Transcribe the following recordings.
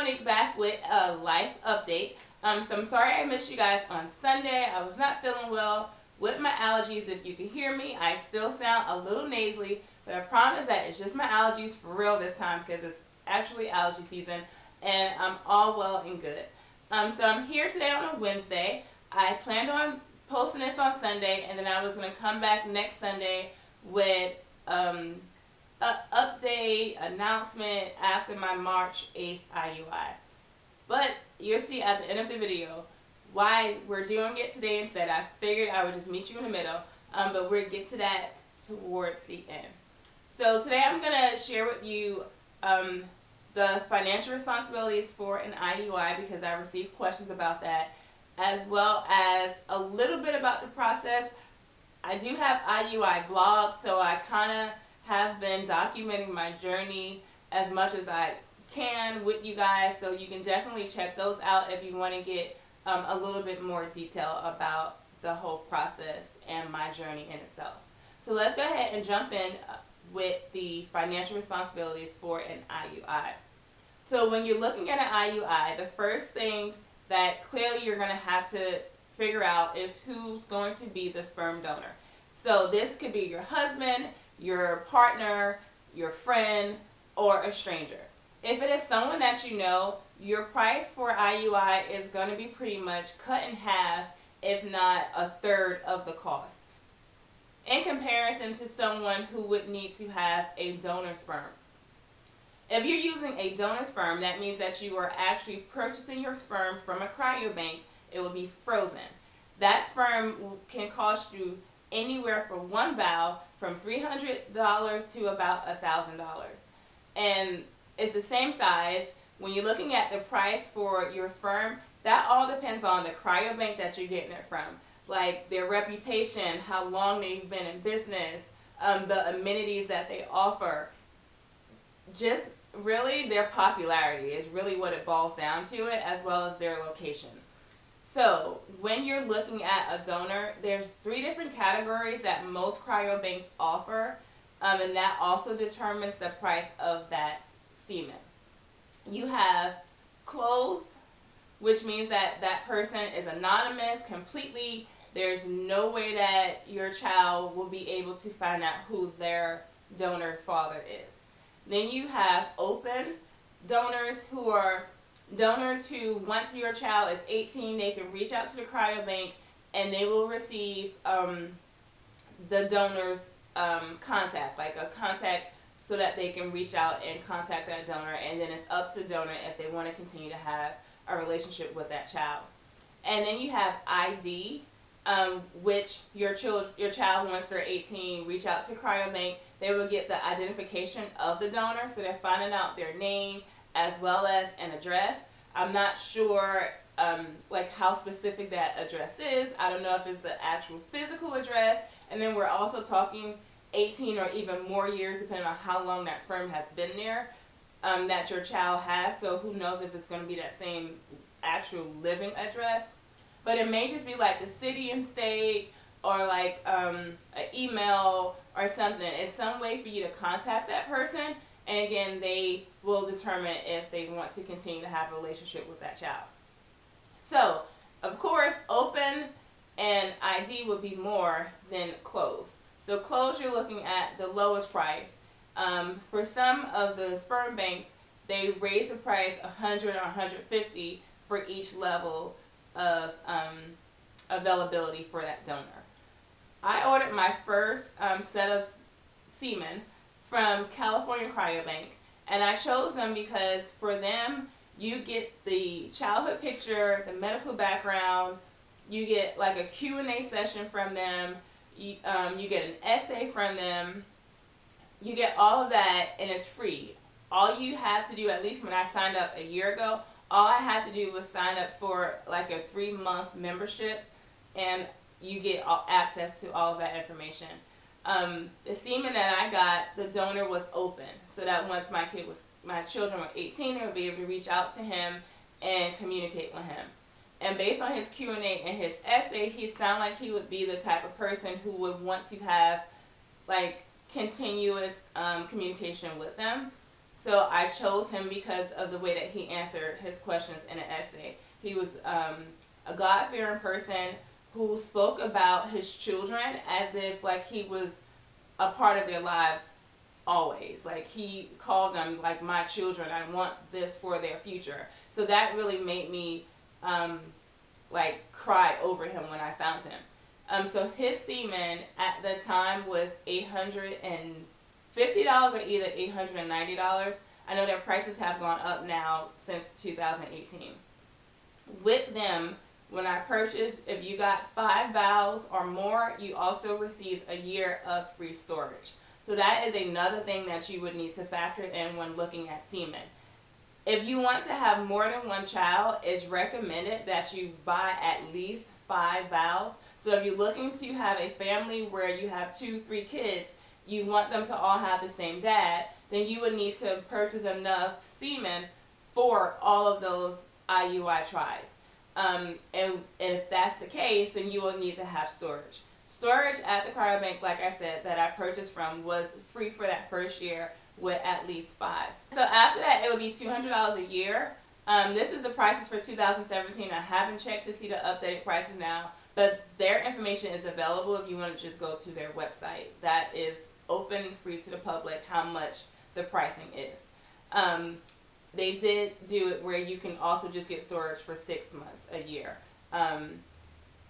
Monique back with a life update. So I'm sorry I missed you guys on Sunday. I was not feeling well with my allergies. If you can hear me, I still sound a little nasally, but I promise that it's just my allergies for real this time because it's actually allergy season and I'm all well and good. So I'm here today on a Wednesday. I planned on posting this on Sunday, and then I was going to come back next Sunday with an update, announcement after my March 8th IUI. But you'll see at the end of the video why we're doing it today instead. I figured I would just meet you in the middle, but we'll get to that towards the end. So today I'm going to share with you the financial responsibilities for an IUI because I received questions about that, as well as a little bit about the process. I do have IUI blogs, so I kind of have been documenting my journey as much as I can with you guys, so you can definitely check those out if you want to get a little bit more detail about the whole process and my journey in itself. So let's go ahead and jump in with the financial responsibilities for an IUI. So when you're looking at an IUI, the first thing that clearly you're going to have to figure out is who's going to be the sperm donor. So this could be your husband, your partner, your friend, or a stranger. If it is someone that you know, your price for IUI is going to be pretty much cut in half, if not a third of the cost, in comparison to someone who would need to have a donor sperm. If you're using a donor sperm, that means that you are actually purchasing your sperm from a cryobank. It will be frozen. That sperm can cost you anywhere for one vial from $300 to about $1,000. And it's the same size. When you're looking at the price for your sperm, that all depends on the cryobank that you're getting it from. Like their reputation, how long they've been in business, the amenities that they offer. Just really their popularity is really what it boils down to it, as well as their location. So when you're looking at a donor, there's 3 different categories that most cryobanks offer, and that also determines the price of that semen. You have closed, which means that that person is anonymous completely. There's no way that your child will be able to find out who their donor father is. Then you have open donors, who are donors who, once your child is 18, they can reach out to the cryobank and they will receive the donor's contact, like a contact, so that they can reach out and contact that donor, and then it's up to the donor if they want to continue to have a relationship with that child. And then you have ID, which your child, once they're 18, reach out to the cryobank. They will get the identification of the donor, so they're finding out their name as well as an address. I'm not sure like how specific that address is. I don't know if it's the actual physical address. And then we're also talking 18 or even more years, depending on how long that sperm has been there, that your child has. So who knows if it's going to be that same actual living address. But it may just be like the city and state, or like an email or something. It's some way for you to contact that person, and again, they will determine if they want to continue to have a relationship with that child. So, of course, open and ID would be more than closed. So closed, you're looking at the lowest price. For some of the sperm banks, they raise the price $100 or $150 for each level of availability for that donor. I ordered my first set of semen from California Cryobank, and I chose them because for them you get the childhood picture, the medical background, you get like a Q&A session from them, you get an essay from them, you get all of that, and it's free. All you have to do, at least when I signed up a year ago, all I had to do was sign up for like a 3-month membership, and you get access to all of that information. The semen that I got, the donor was open, so that once my children were 18, they would be able to reach out to him and communicate with him. And based on his Q&A and his essay, he sounded like he would be the type of person who would want to have like continuous communication with them. So I chose him because of the way that he answered his questions in an essay. He was a God-fearing person who spoke about his children as if like he was a part of their lives always. Like he called them like my children. I want this for their future. So that really made me like cry over him when I found him. So his semen at the time was $850 or either $890. I know their prices have gone up now since 2018. With them, when I purchased, if you got 5 vials or more, you also received a year of free storage. So that is another thing that you would need to factor in when looking at semen. If you want to have more than one child, it's recommended that you buy at least 5 vials. So if you're looking to have a family where you have 2-3 kids, you want them to all have the same dad, then you would need to purchase enough semen for all of those IUI tries. And if that's the case, then you will need to have storage. Storage at the cryobank, like I said, that I purchased from was free for that first year with at least 5. So after that, it would be $200 a year. This is the prices for 2017. I haven't checked to see the updated prices now, but their information is available if you want to just go to their website. That is open, free to the public, how much the pricing is. They did do it where you can also just get storage for 6 months a year,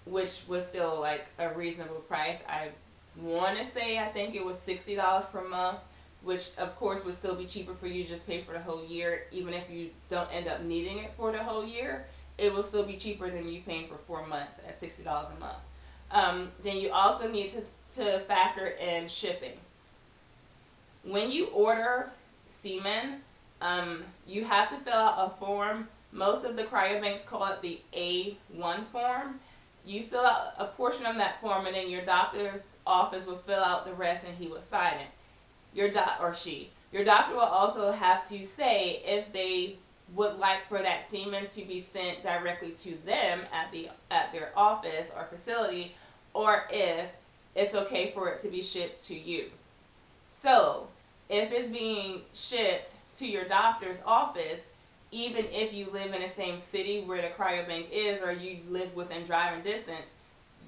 which was still like a reasonable price. I want to say I think it was $60 per month, which of course would still be cheaper for you to just pay for the whole year. Even if you don't end up needing it for the whole year, it will still be cheaper than you paying for 4 months at $60 a month. Then you also need to factor in shipping. When you order semen, you have to fill out a form. Most of the cryobanks call it the A1 form. You fill out a portion of that form, and then your doctor's office will fill out the rest, and he will sign it. Your doctor will also have to say if they would like for that semen to be sent directly to them at their office or facility, or if it's okay for it to be shipped to you. So if it's being shipped to your doctor's office, even if you live in the same city where the cryobank is or you live within driving distance,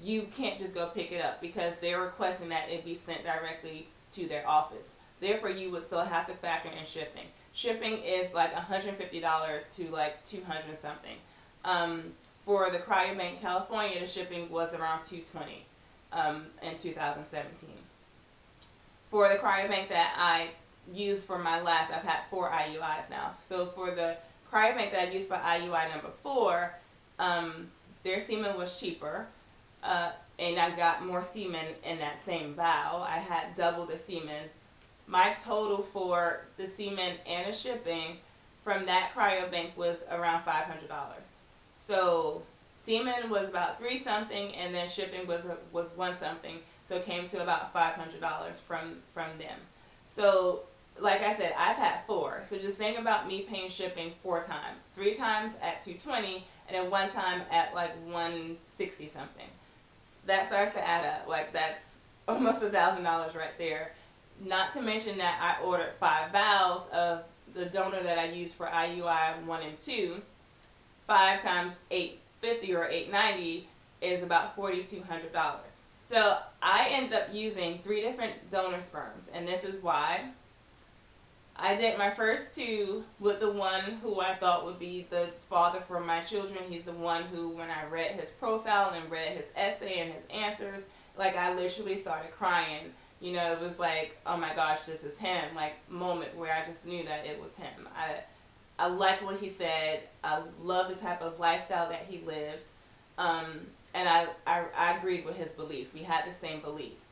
you can't just go pick it up because they're requesting that it be sent directly to their office. Therefore, you would still have to factor in shipping. Shipping is like $150 to like $200 something. For the cryobank California, the shipping was around $220 in 2017. For the cryobank that I used for my last, I've had 4 IUIs now. So for the cryobank that I used for IUI number 4, their semen was cheaper, and I got more semen in that same vial. I had double the semen. My total for the semen and the shipping from that cryobank was around $500. So semen was about $3 something, and then shipping was $1 something. So it came to about $500 from them. So like I said, I've had 4. So just think about me paying shipping 4 times. 3 times at $220, and then 1 time at like $160 something. That starts to add up. Like that's almost $1,000 right there. Not to mention that I ordered 5 vials of the donor that I used for IUI 1 and 2. 5 times $850 or $890 is about $4,200. So I ended up using 3 different donor sperms, and this is why. I did my first 2 with the one who I thought would be the father for my children. He's the one who, when I read his profile and read his essay and his answers, like I literally started crying. You know, it was like, oh my gosh, this is him. Like, moment where I just knew that it was him. I liked what he said. I love the type of lifestyle that he lived. And I agreed with his beliefs. We had the same beliefs.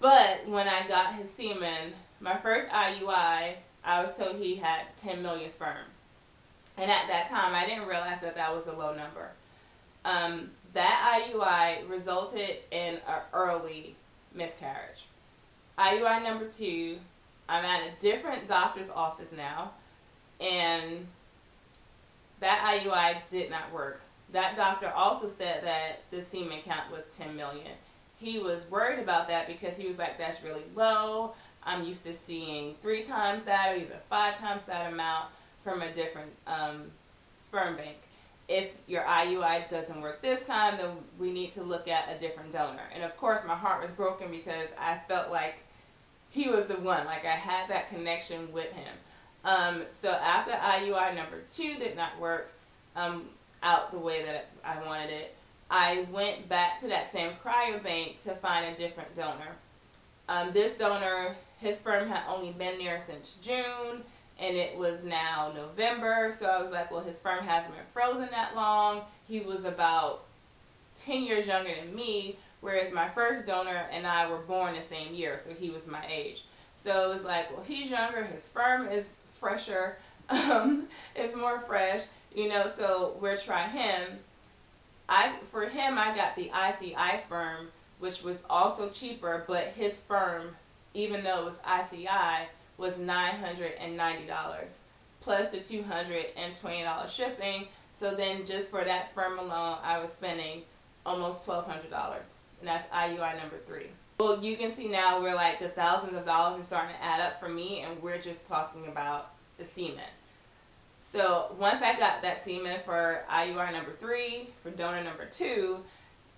But when I got his semen, my first IUI, I was told he had 10 million sperm. And at that time, I didn't realize that that was a low number. That IUI resulted in an early miscarriage. IUI number 2, I'm at a different doctor's office now, and that IUI did not work. That doctor also said that the semen count was 10 million. He was worried about that because he was like, that's really low. I'm used to seeing 3 times that or even 5 times that amount from a different sperm bank. If your IUI doesn't work this time, then we need to look at a different donor. And of course, my heart was broken because I felt like he was the one. Like, I had that connection with him. So after IUI number 2 did not work out the way that I wanted it, I went back to that same cryobank to find a different donor. This donor, his sperm had only been there since June, and it was now November. So I was like, well, his sperm hasn't been frozen that long. He was about 10 years younger than me, whereas my first donor and I were born the same year, so he was my age. So it was like, well, he's younger, his sperm is fresher, it's more fresh, you know, so we'll try him. For him, I got the ICI sperm, which was also cheaper, but his sperm, even though it was ICI, was $990 plus the $220 shipping. So then just for that sperm alone, I was spending almost $1,200, and that's IUI number 3. Well, you can see now where like the thousands of dollars are starting to add up for me, and we're just talking about the semen. So once I got that semen for IUI number 3, for donor number 2,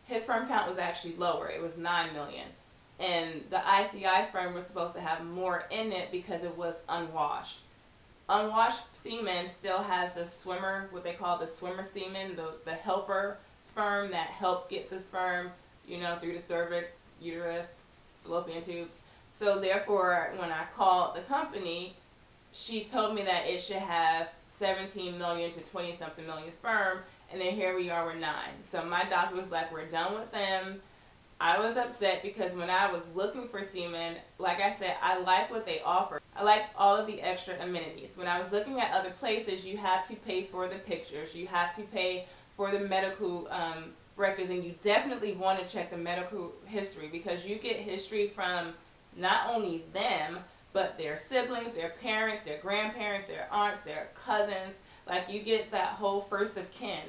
his sperm count was actually lower. It was 9 million. And the ICI sperm was supposed to have more in it because it was unwashed. Unwashed semen still has the swimmer, what they call the swimmer semen, the helper sperm that helps get the sperm, you know, through the cervix, uterus, fallopian tubes. So therefore, when I called the company, she told me that it should have 17 million to 20-something million sperm, and then here we are with 9. So my doctor was like, we're done with them. I was upset because when I was looking for semen, like I said, I like what they offer. I like all of the extra amenities. When I was looking at other places, you have to pay for the pictures, you have to pay for the medical records, and you definitely want to check the medical history because you get history from not only them, but their siblings, their parents, their grandparents, their aunts, their cousins. Like, you get that whole first of kin.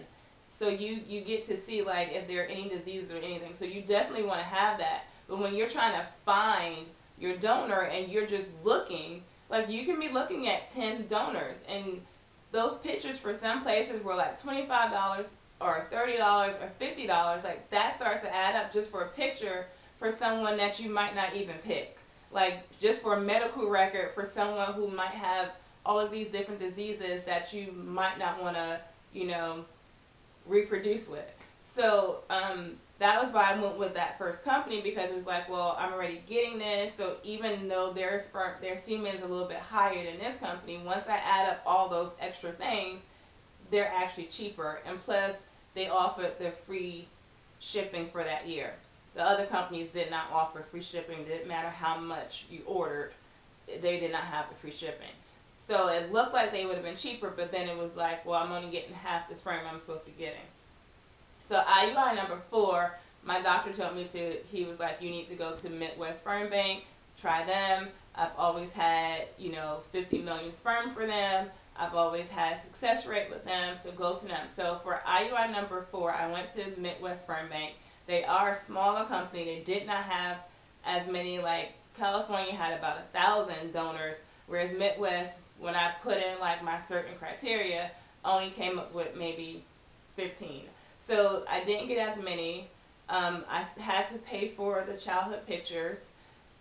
So you get to see like if there are any diseases or anything. So you definitely want to have that. But when you're trying to find your donor and you're just looking, like you can be looking at 10 donors, and those pictures for some places were like $25 or $30 or $50. Like, that starts to add up just for a picture for someone that you might not even pick. Like, just for a medical record for someone who might have all of these different diseases that you might not want to, you know, reproduce with. So that was why I went with that first company, because it was like, well, I'm already getting this, so even though their semen is a little bit higher than this company, once I add up all those extra things, they're actually cheaper, and plus they offered the free shipping for that year. The other companies did not offer free shipping. It didn't matter how much you ordered, they did not have the free shipping. So it looked like they would have been cheaper, but then it was like, well, I'm only getting half the sperm I'm supposed to be getting. So IUI number 4, my doctor told me to, he was like, you need to go to Midwest Sperm Bank, try them. I've always had, you know, 50 million sperm for them. I've always had a success rate with them, so go to them. So for IUI number 4, I went to Midwest Sperm Bank. They are a smaller company. They did not have as many, like California had about 1,000 donors, whereas Midwest, when I put in like my certain criteria, only came up with maybe 15. So I didn't get as many. I had to pay for the childhood pictures.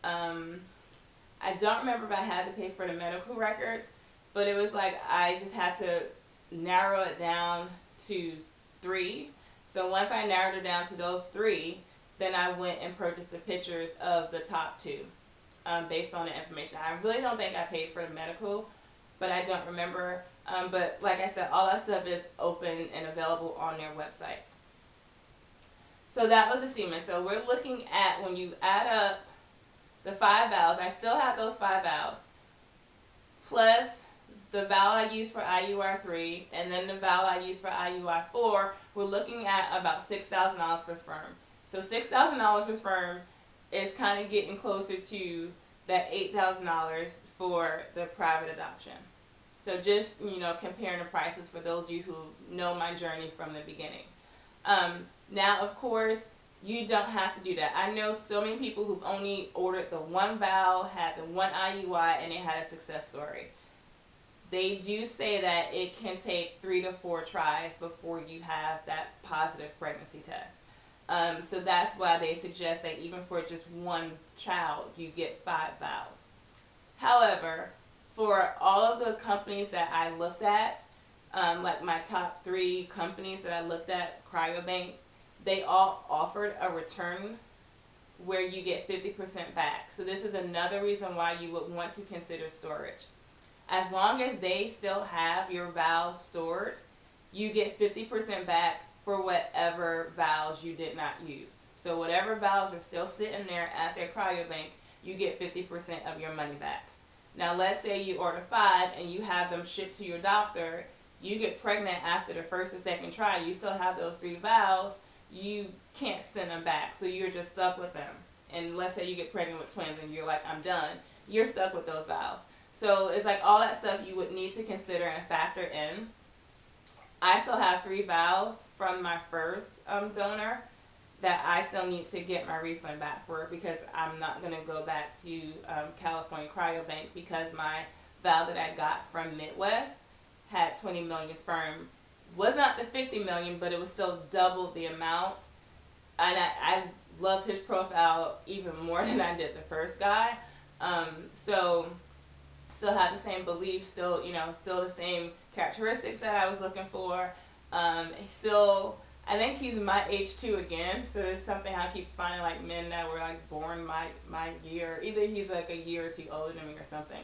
I don't remember if I had to pay for the medical records, but it was like I just had to narrow it down to 3. So once I narrowed it down to those 3, then I went and purchased the pictures of the top 2 based on the information. I really don't think I paid for the medical, but I don't remember. But like I said, all that stuff is open and available on their websites. So that was the semen. So we're looking at, when you add up the 5 vows, I still have those 5 vows, plus the vow I used for IUI 3, and then the vow I used for IUI 4, we're looking at about $6,000 for sperm. So $6,000 for sperm is kind of getting closer to that $8,000 for the private adoption. So just, you know, comparing the prices for those of you who know my journey from the beginning. Now, of course, You don't have to do that. I know so many people who've only ordered the one valve, had the one IUI, and they had a success story. They do say that it can take 3 to 4 tries before you have that positive pregnancy test. So that's why they suggest that even for just one child, you get 5 valves. However, for all of the companies that I looked at, like my top 3 companies that I looked at, cryobanks, they all offered a return where you get 50% back. So this is another reason why you would want to consider storage. As long as they still have your valves stored, you get 50% back for whatever valves you did not use. So whatever valves are still sitting there at their cryobank, you get 50% of your money back. Now let's say you order 5 and you have them shipped to your doctor, you get pregnant after the first or second try, you still have those 3 valves, you can't send them back, so you're just stuck with them. And let's say you get pregnant with twins and you're like, I'm done, you're stuck with those valves. So it's like all that stuff you would need to consider and factor in. I still have 3 valves from my first donor that I still need to get my refund back for, because I'm not going to go back to California Cryobank, because my valve that I got from Midwest had 20 million sperm. Was not the 50 million, but it was still double the amount. And I loved his profile even more than I did the first guy. So still have the same beliefs, still the same characteristics that I was looking for. I think he's my age too again, so it's something I keep finding, like men that were like born my year. Either he's like a year or 2 older than me or something.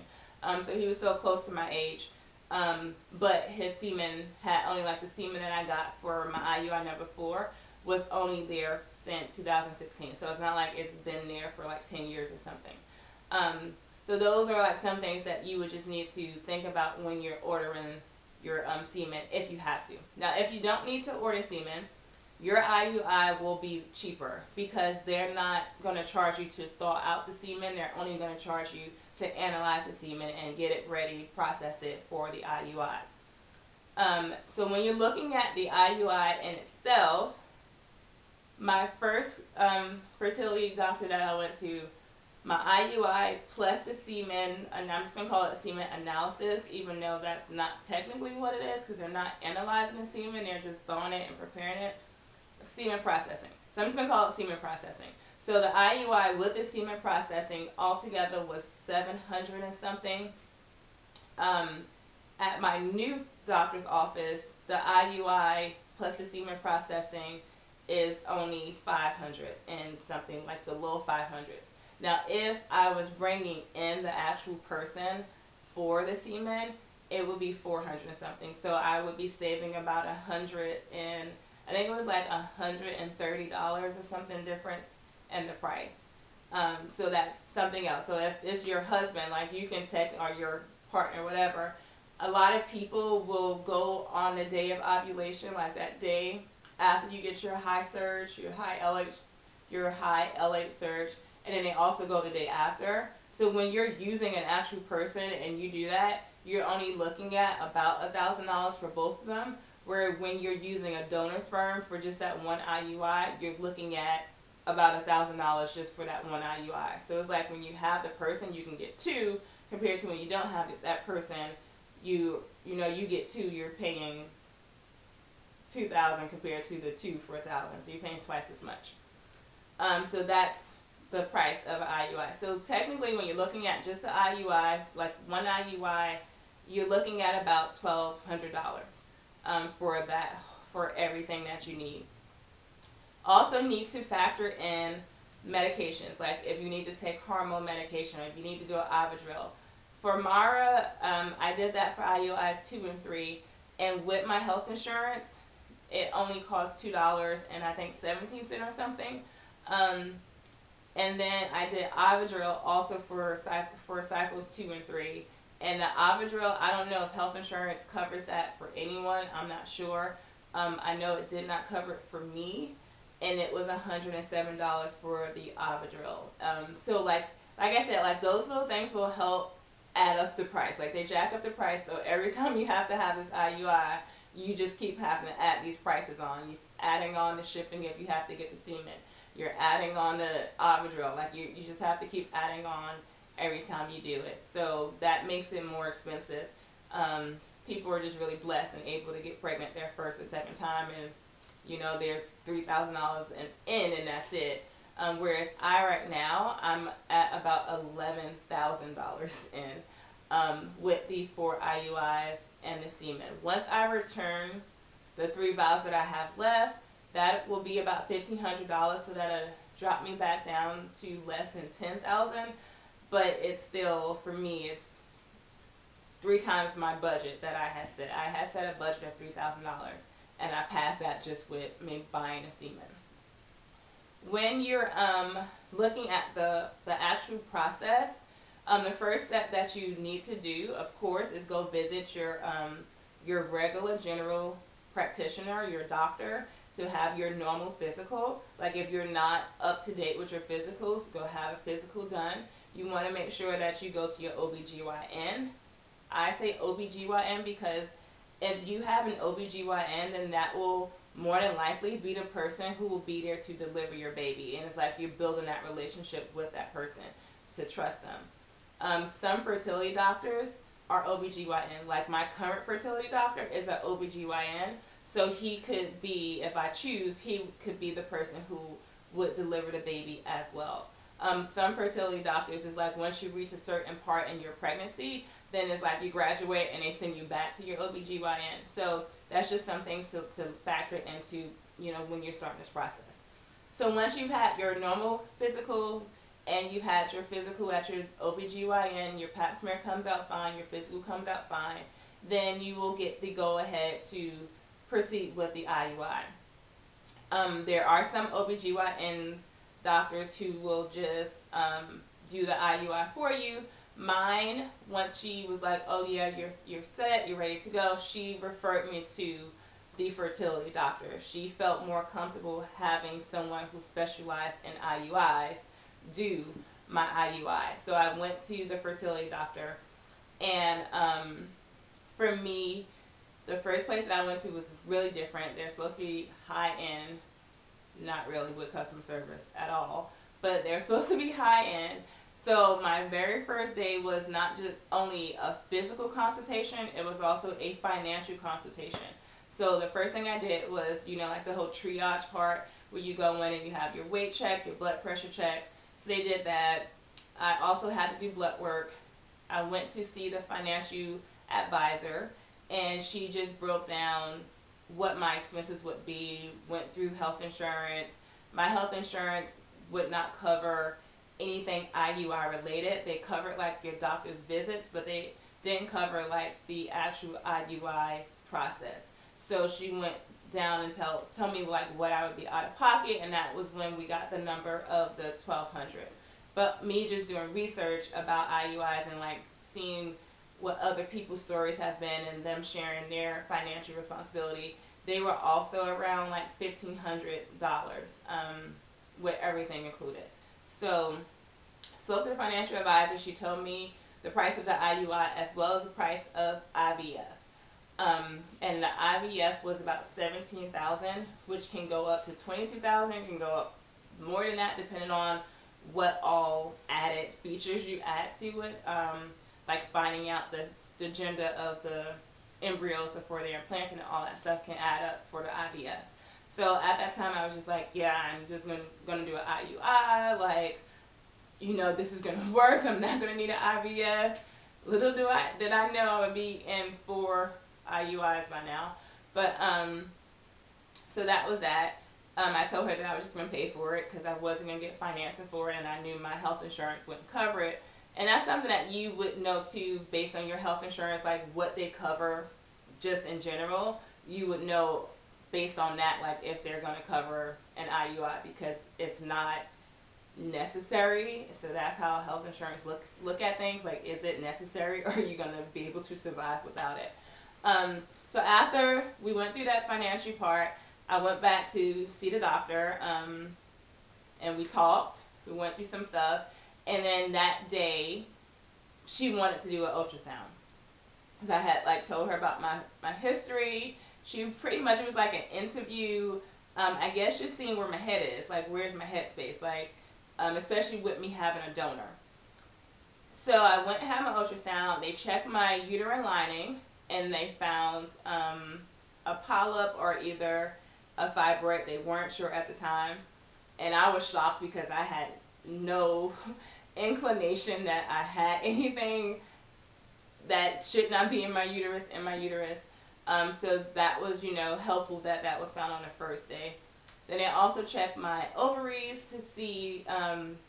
So he was still close to my age. But his semen had only, like the semen that I got for my IUI number 4 was only there since 2016. So it's not like it's been there for like 10 years or something. So those are like some things that you would just need to think about when you're ordering your semen, if you have to. Now, if you don't need to order semen, your IUI will be cheaper, because they're not going to charge you to thaw out the semen. They're only going to charge you to analyze the semen and get it ready, process it for the IUI. So when you're looking at the IUI in itself, my first fertility doctor that I went to, my IUI plus the semen, and I'm just going to call it a semen analysis, even though that's not technically what it is, because they're not analyzing the semen, they're just thawing it and preparing it. Semen processing. So I'm just going to call it semen processing. So the IUI with the semen processing altogether was $700 and something. At my new doctor's office, the IUI plus the semen processing is only $500 and something, like the low 500s. Now, if I was bringing in the actual person for the semen, it would be $400 and something. So I would be saving about $100 and I think it was like $130 or something difference in the price. So that's something else. So if it's your husband, like you can take, or your partner, whatever, a lot of people will go on the day of ovulation, like that day after you get your high surge, your high LH surge, and then they also go the day after. So when you're using an actual person and you do that, you're only looking at about $1,000 for both of them. Where when you're using a donor sperm for just that one IUI, you're looking at about $1,000 just for that one IUI. So it's like when you have the person, you can get 2, compared to when you don't have that person, you get 2, you're paying $2,000 compared to the 2 for $1,000. So you're paying twice as much. So that's the price of an IUI. So technically, when you're looking at just the IUI, like one IUI, you're looking at about $1,200 for everything that you need. Also need to factor in medications, like if you need to take hormone medication, or if you need to do an Ovidril. For Mara, I did that for IUIs 2 and 3, and with my health insurance, it only cost $2 and I think 17 cents or something. And then I did Ovidril also for cycles 2 and 3. And the Ovidril, I don't know if health insurance covers that for anyone. I'm not sure. I know it did not cover it for me, and it was $107 for the Ovidril. So like I said, like those little things will help add up the price. Like they jack up the price, so every time you have to have this IUI, you just keep having to add these prices on. You're adding on the shipping if you have to get the semen. you're adding on the Ovidrel. Like you just have to keep adding on every time you do it. So that makes it more expensive. People are just really blessed and able to get pregnant their first or second time, and you know, they're $3,000 in and that's it. Whereas right now, I'm at about $11,000 in with the 4 IUIs and the semen. Once I return the 3 vials that I have left, that will be about $1,500, so that'll drop me back down to less than $10,000. But it's still, for me, it's 3 times my budget that I had set. I had set a budget of $3,000, and I passed that just with me buying a semen. When you're looking at the actual process, the first step that you need to do, of course, is go visit your regular general practitioner, your doctor, to have your normal physical. Like if you're not up to date with your physicals, go have a physical done. You want to make sure that you go to your OBGYN. I say OBGYN because if you have an OBGYN, then that will more than likely be the person who will be there to deliver your baby. And it's like you're building that relationship with that person to trust them. Some fertility doctors are OBGYN. Like my current fertility doctor is an OBGYN. So he could be, if I choose, he could be the person who would deliver the baby as well. Some fertility doctors is like once you reach a certain part in your pregnancy, then it's like you graduate and they send you back to your OBGYN. So that's just some things to factor into, you know, when you're starting this process. So once you've had your normal physical and you've had your physical at your OBGYN, your pap smear comes out fine, your physical comes out fine, then you will get the go-ahead to proceed with the IUI. There are some OBGYN doctors who will just do the IUI for you. Mine, once she was like, oh yeah, you're set, you're ready to go, she referred me to the fertility doctor. She felt more comfortable having someone who specialized in IUIs do my IUI. So I went to the fertility doctor, and for me, the first place that I went to was really different. They're supposed to be high-end, not really with customer service at all, but they're supposed to be high-end. So my very first day was not just only a physical consultation, it was also a financial consultation. So the first thing I did was, you know, like the whole triage part where you go in and you have your weight check, your blood pressure check. So they did that. I also had to do blood work. I went to see the financial advisor, and she just broke down what my expenses would be, went through health insurance. My health insurance would not cover anything IUI related. They covered like your doctor's visits, but they didn't cover like the actual IUI process. So she went down and tell me like what I would be out of pocket, and that was when we got the number of the 1,200. But me just doing research about IUIs and like seeing what other people's stories have been and them sharing their financial responsibility, they were also around like $1,500 with everything included. So spoke to the financial advisor. She told me the price of the IUI as well as the price of IVF. And the IVF was about $17,000, which can go up to $22,000, can go up more than that depending on what all added features you add to it, like finding out the gender of the embryos before they're implanted and all that stuff can add up for the IVF. So at that time I was just like, yeah, I'm just gonna do an IUI, like, you know, this is gonna work, I'm not gonna need an IVF. Little did I know I would be in 4 IUIs by now. But so that was that. I told her that I was just gonna pay for it because I wasn't gonna get financing for it, and I knew my health insurance wouldn't cover it. And that's something that you would know too, based on your health insurance, like what they cover just in general. You would know based on that, like if they're going to cover an IUI, because it's not necessary. So that's how health insurance look at things. Like, is it necessary, or are you going to be able to survive without it? So after we went through that financial part, I went back to see the doctor, and we talked. We went through some stuff. And then that day, she wanted to do an ultrasound. Because I had like told her about my history. She pretty much, it was like an interview I guess just seeing where my head is, like where's my head space, like especially with me having a donor. So I went and had my ultrasound. They checked my uterine lining, and they found a polyp or either a fibroid. They weren't sure at the time, and I was shocked because I had no inclination that I had anything that should not be in my uterus. So that was, helpful that that was found on the first day. Then they also checked my ovaries to see,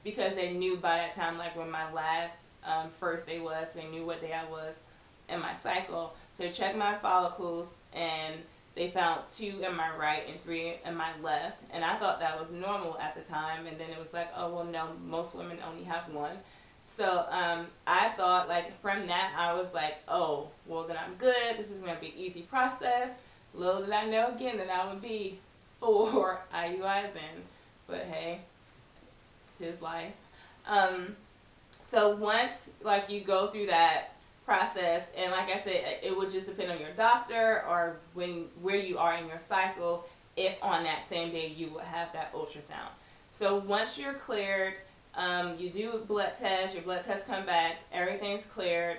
because they knew by that time, like when my last first day was, they knew what day I was in my cycle. So they checked my follicles, and they found 2 in my right and 3 in my left. And I thought that was normal at the time. And then it was like, oh, well, no, most women only have 1. So I thought, like, from that, I was like, oh, well, then I'm good. This is going to be an easy process. Little did I know, again, that I would be 4 IUIs in. But, hey, 'tis life. So once, like, you go through that process, and like I said, it would just depend on your doctor or where you are in your cycle, if on that same day you will have that ultrasound. So once you're cleared, you do a blood test, your blood tests come back, everything's cleared,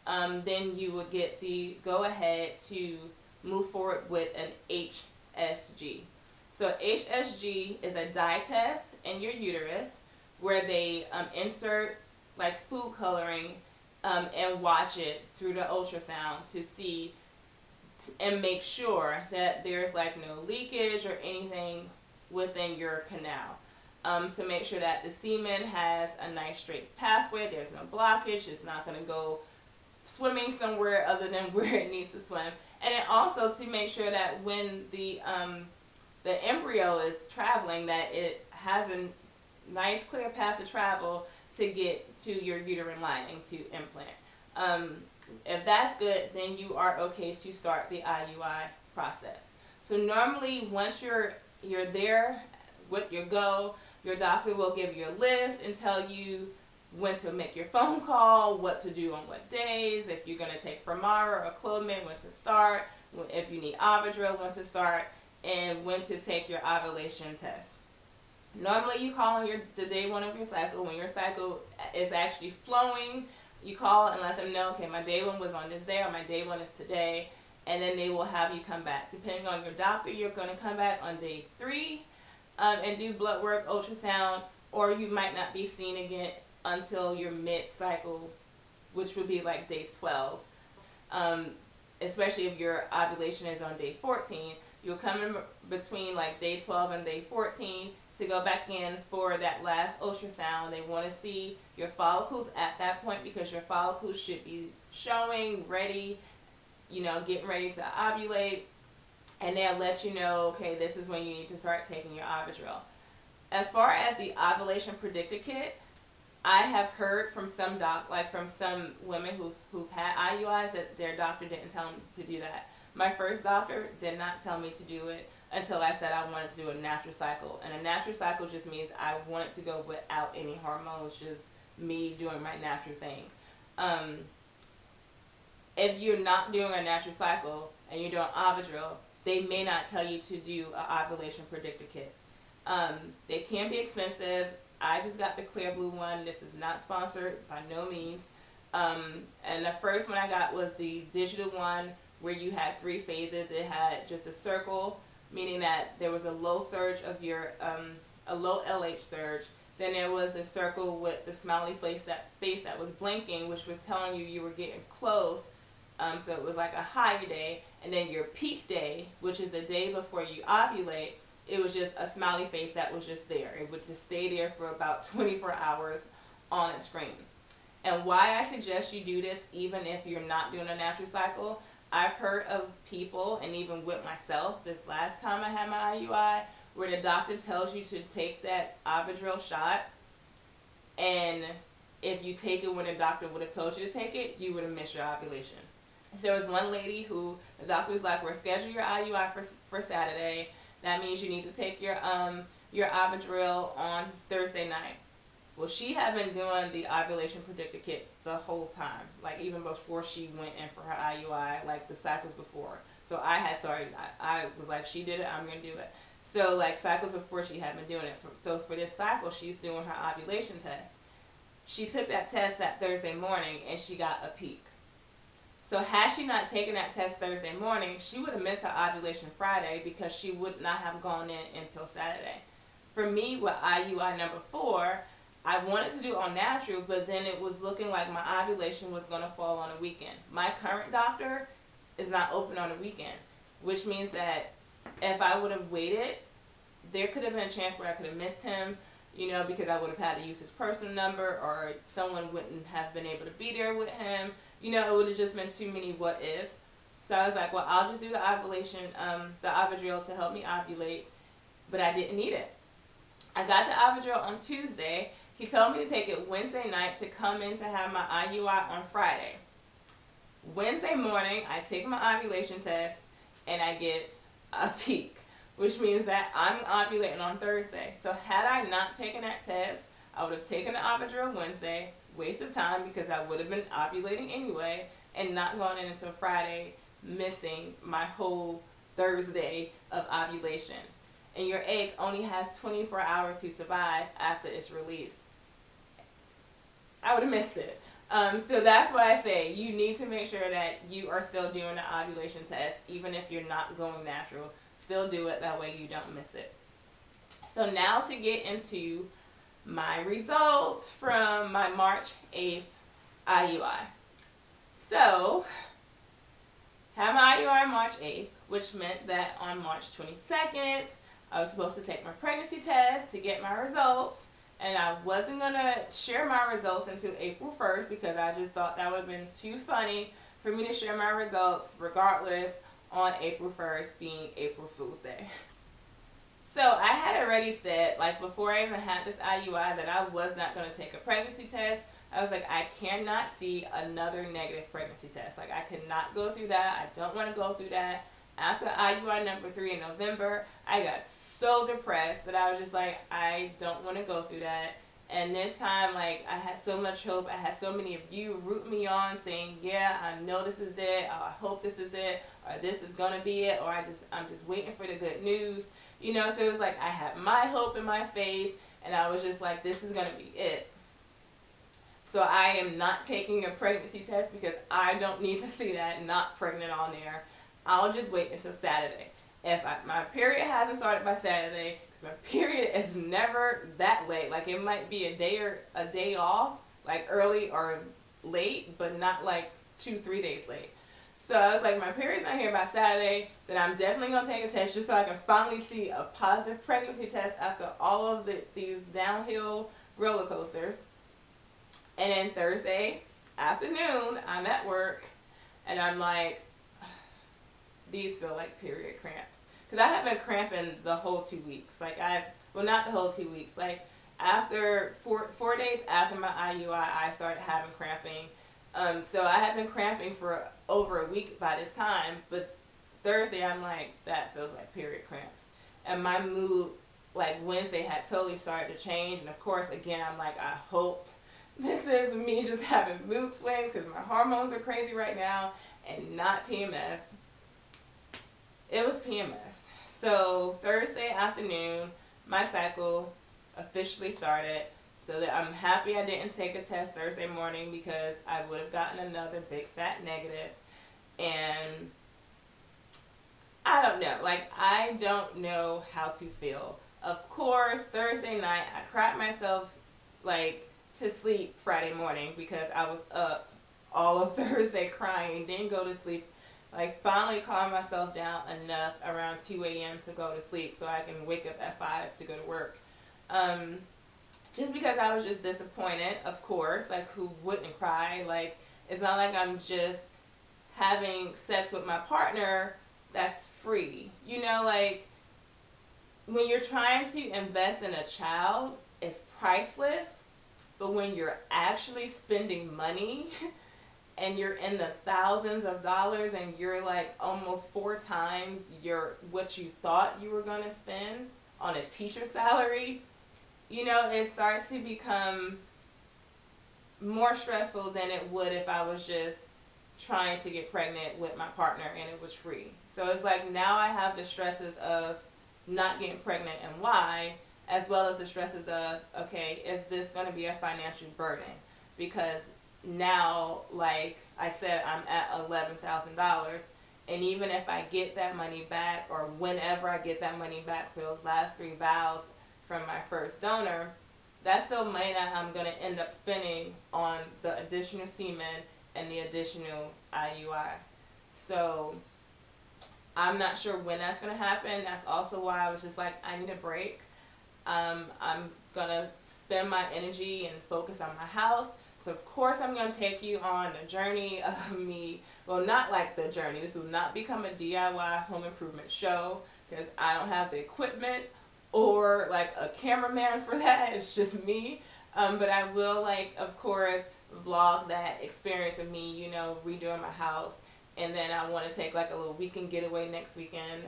then you will get the go-ahead to move forward with an HSG. So HSG is a dye test in your uterus where they insert like food coloring and watch it through the ultrasound to see and make sure that there's like no leakage or anything within your canal. To make sure that the semen has a nice straight pathway, there's no blockage, it's not going to go swimming somewhere other than where it needs to swim. And then also to make sure that when the embryo is traveling, that it has a nice clear path to travel to get to your uterine lining to implant. If that's good, then you are okay to start the IUI process. So normally once you're there with your go, your doctor will give you a list and tell you when to make your phone call, what to do on what days, if you're going to take Filmora or Clomid, when to start, if you need Ovidrel, when to start, and when to take your ovulation test. Normally you call on the day 1 of your cycle. When your cycle is actually flowing, you call and let them know, okay, my day 1 was on this day, or my day 1 is today, and then they will have you come back. Depending on your doctor, you're going to come back on day 3 and do blood work, ultrasound, or you might not be seen again until your mid-cycle, which would be like day 12. Especially if your ovulation is on day 14, you'll come in between like day 12 and day 14 to go back in for that last ultrasound. They want to see your follicles at that point because your follicles should be showing, ready, getting ready to ovulate. And they'll let you know, okay, this is when you need to start taking your Ovidrel. As far as the Ovulation Predictor Kit, I have heard from some some women who've had IUIs that their doctor didn't tell them to do that. My first doctor did not tell me to do it until I said I wanted to do a natural cycle. And a natural cycle just means I wanted to go without any hormones, just me doing my natural thing. If you're not doing a natural cycle and you're doing Ovidrel, they may not tell you to do an ovulation predictor kit. They can be expensive. I just got the clear blue one. This is not sponsored by no means. And the first one I got was the digital one where you had 3 phases. It had just a circle, meaning that there was a low surge of your, a low LH surge. Then there was a circle with the smiley face that was blinking, which was telling you were getting close. So it was like a high day. And then your peak day, which is the day before you ovulate, it was just a smiley face that was just there. It would just stay there for about 24 hours on a screen. And why I suggest you do this, even if you're not doing a natural cycle, I've heard of people, and even with myself, this last time I had my IUI, where the doctor tells you to take that Ovidrel shot, and if you take it when the doctor would have told you to take it, you would have missed your ovulation. So there was one lady who the doctor was like, we're scheduling your IUI for Saturday. That means you need to take your Ovidrel on Thursday night. Well, she had been doing the Ovulation Predictor Kit the whole time, like even before she went in for her IUI, like the cycles before. So I was like, she did it, I'm going to do it. So like cycles before she had been doing it. So for this cycle, she's doing her ovulation test. She took that test that Thursday morning and she got a peak. So had she not taken that test Thursday morning, she would have missed her ovulation Friday because she would not have gone in until Saturday. For me, with IUI number 4, I wanted to do all natural, but then it was looking like my ovulation was going to fall on a weekend. My current doctor is not open on a weekend, which means that if I would have waited, there could have been a chance where I could have missed him, you know, because I would have had to use his personal number, or someone wouldn't have been able to be there with him. You know, it would have just been too many what ifs. So I was like, well, I'll just do the ovulation, the Ovidrel to help me ovulate, but I didn't need it. I got the Ovidrel on Tuesday. He told me to take it Wednesday night to come in to have my IUI on Friday. Wednesday morning, I take my ovulation test, and I get a peak, which means that I'm ovulating on Thursday. So had I not taken that test, I would have taken the Ovidrel Wednesday, waste of time because I would have been ovulating anyway, and not going in until Friday, missing my whole Thursday of ovulation. And your egg only has 24 hours to survive after it's released. I would have missed it. So that's why I say you need to make sure that you are still doing the ovulation test, even if you're not going natural. Still do it, that way you don't miss it. So now to get into my results from my March 8th IUI. So, had my IUI March 8th, which meant that on March 22nd, I was supposed to take my pregnancy test to get my results. And I wasn't going to share my results until April 1st because I just thought that would have been too funny for me to share my results regardless on April 1st being April Fool's Day. So I had already said, like before I even had this IUI, that I was not going to take a pregnancy test. I was like, I cannot see another negative pregnancy test. Like I could not go through that. I don't want to go through that. After IUI number 3 in November, I got so depressed that I was just like, I don't want to go through that. And this time, like, I had so much hope. I had so many of you root me on saying, yeah, I know this is it. Oh, I hope this is it. Or this is going to be it. Or I'm just waiting for the good news. You know, so it was like I had my hope and my faith. And I was just like, this is going to be it. So I am not taking a pregnancy test because I don't need to see that not pregnant on there. I'll just wait until Saturday. If my period hasn't started by Saturday, because my period is never that late. Like it might be a day off, like early or late, but not like 2-3 days late. So I was like, my period's not here by Saturday, then I'm definitely going to take a test just so I can finally see a positive pregnancy test after all of these downhill roller coasters. And then Thursday afternoon, I'm at work, and I'm like, these feel like period cramps. Because I have been cramping the whole 2 weeks. Like well, not the whole 2 weeks. Like after 4 days after my IUI, I started having cramping. So I had been cramping for over a week by this time. But Thursday, I'm like, that feels like period cramps. And my mood, like Wednesday, had totally started to change. And of course, again, I'm like, I hope this is me just having mood swings because my hormones are crazy right now and not PMS. It was PMS. So Thursday afternoon, my cycle officially started. So that I'm happy I didn't take a test Thursday morning because I would have gotten another big fat negative. And I don't know. Like, I don't know how to feel. Of course, Thursday night, I cried myself, like, to sleep Friday morning because I was up all of Thursday crying and didn't go to sleep. Like, finally calmed myself down enough around 2 a.m. to go to sleep so I can wake up at 5 to go to work. Just because I was just disappointed, of course. Like, who wouldn't cry? Like, it's not like I'm just having sex with my partner that's free. You know, like, when you're trying to invest in a child, it's priceless. But when you're actually spending money and you're in the thousands of dollars and you're like almost 4 times what you thought you were going to spend on a teacher salary, you know, it starts to become more stressful than it would if I was just trying to get pregnant with my partner and it was free. So it's like now I have the stresses of not getting pregnant and why, as well as the stresses of, okay, is this going to be a financial burden? Because now, like I said, I'm at $11,000, and even if I get that money back, or whenever I get that money back for those last 3 vows from my first donor, that's still money that I'm going to end up spending on the additional semen and the additional IUI. So I'm not sure when that's going to happen. That's also why I was just like, I need a break. I'm going to spend my energy and focus on my house. So of course I'm going to take you on the journey of me. Well, not like the journey. This will not become a DIY home improvement show, because I don't have the equipment or like a cameraman for that. It's just me. But I will, like, of course, vlog that experience of me, you know, redoing my house. And then I want to take like a little weekend getaway next weekend.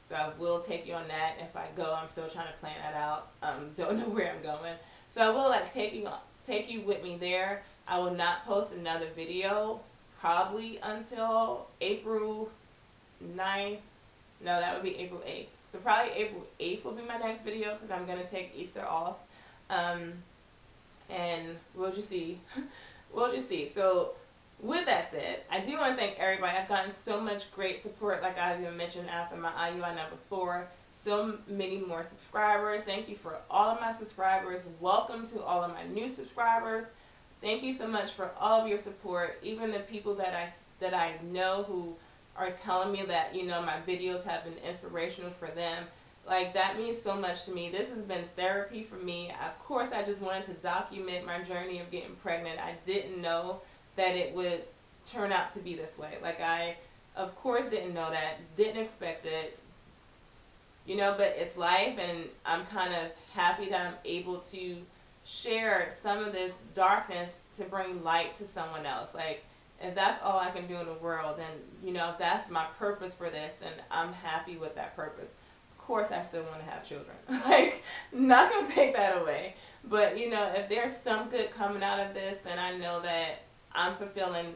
So I will take you on that. If I go, I'm still trying to plan that out. Don't know where I'm going. So I will like take you with me there. I will not post another video probably until April 9th. No, that would be April 8th. So probably April 8th will be my next video, because I'm going to take Easter off. And we'll just see. We'll just see. So with that said, I do want to thank everybody. I've gotten so much great support, like I even mentioned after my IUI number 4. So many more subscribers. Thank you for all of my subscribers. Welcome to all of my new subscribers. Thank you so much for all of your support. Even the people that I know who are telling me that, you know, my videos have been inspirational for them. Like, that means so much to me. This has been therapy for me. Of course, I just wanted to document my journey of getting pregnant. I didn't know that it would turn out to be this way. Like, I, of course, didn't know that. Didn't expect it. You know, but it's life, and I'm kind of happy that I'm able to share some of this darkness to bring light to someone else. Like, if that's all I can do in the world, then, you know, if that's my purpose for this, then I'm happy with that purpose. Of course, I still want to have children. Like, not going to take that away. But, you know, if there's some good coming out of this, then I know that I'm fulfilling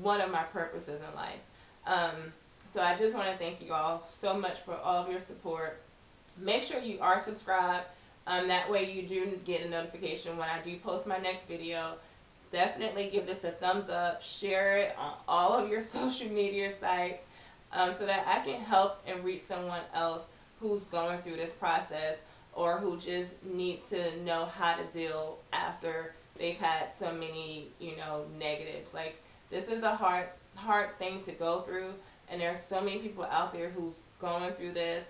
one of my purposes in life. So I just want to thank you all so much for all of your support. Make sure you are subscribed. That way you do get a notification when I do post my next video. Definitely give this a thumbs up. Share it on all of your social media sites, so that I can help and reach someone else who's going through this process, or who just needs to know how to deal after they've had so many, you know, negatives. Like, this is a hard thing to go through. And there's so many people out there who's going through this.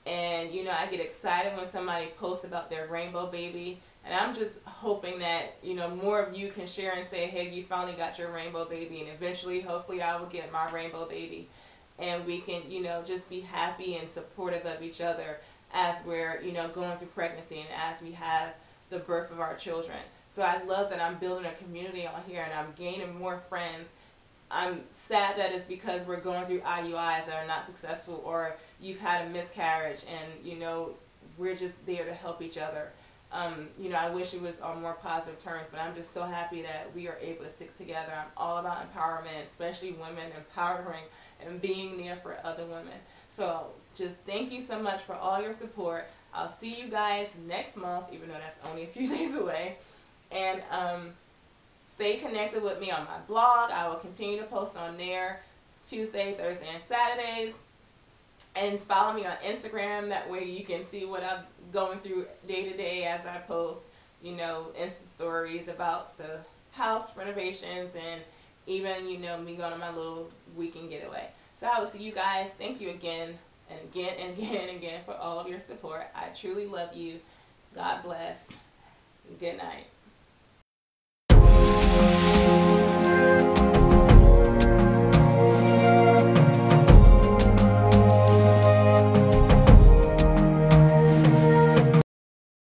And, you know, I get excited when somebody posts about their rainbow baby. And I'm just hoping that, you know, more of you can share and say, hey, you finally got your rainbow baby. And eventually, hopefully, I will get my rainbow baby. And we can, you know, just be happy and supportive of each other as we're, you know, going through pregnancy and as we have the birth of our children. So I love that I'm building a community on here, and I'm gaining more friends. I'm sad that it's because we're going through IUIs that are not successful, or you've had a miscarriage, and, you know, we're just there to help each other. You know, I wish it was on more positive terms, but I'm just so happy that we are able to stick together. I'm all about empowerment, especially women, empowering and being there for other women. So just thank you so much for all your support. I'll see you guys next month, even though that's only a few days away. And stay connected with me on my blog. I will continue to post on there Tuesday, Thursday, and Saturdays. And follow me on Instagram. That way you can see what I'm going through day to day as I post, you know, Insta stories about the house renovations, and even, you know, me going on my little weekend getaway. So I will see you guys. Thank you again and again and again and again for all of your support. I truly love you. God bless. Good night.